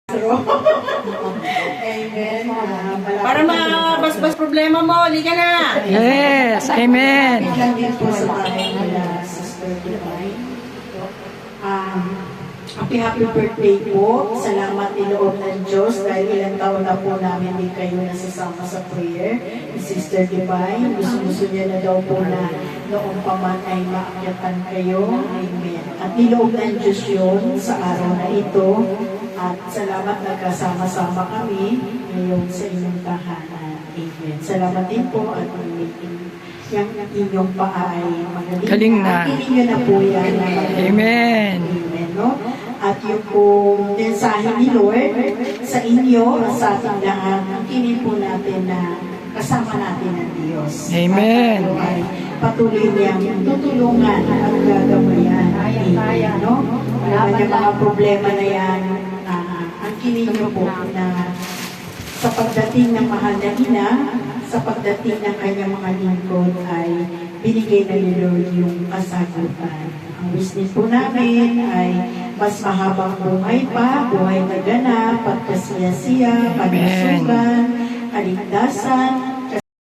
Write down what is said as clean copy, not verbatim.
Amen. Para mabasbas problema mo, halika na. Yes, amen. Lang din po sa bahay nila, Sister Divine. Happy birthday po. Salamat iloob ng Diyos dahil ilang taon na po namin din kayo nasasama sa prayer. Sister Divine, gusto niya na daw po na noong pa man ay maakyatan kayo. Amen. At iloob ng Diyos yun sa araw na ito. At salamat nagkasama-sama kami ngayon sa inyong tahanan. Amen. Salamat din po at yung inyong paa ay magaling. Galing na. Akinin nyo na po yan. Amen. Amen. No? At yung pong mensahe ni Lord sa inyo at sa ating lahat, akinin po natin na kasama natin ang Diyos. Amen. At ay patuloy niyang tutulungan at gagabayan. Amen. No? Alam niya mga problema na yan, akinin niyo po na sa pagdating ng mahal na ina, sa pagdating ng kanyang mga lingkod ay binigay na ni Lord yung kasagutan. Ang business po namin ay mas mahabang buhay na ganap, pagkasiyasiya, kalusugan, kaligtasan,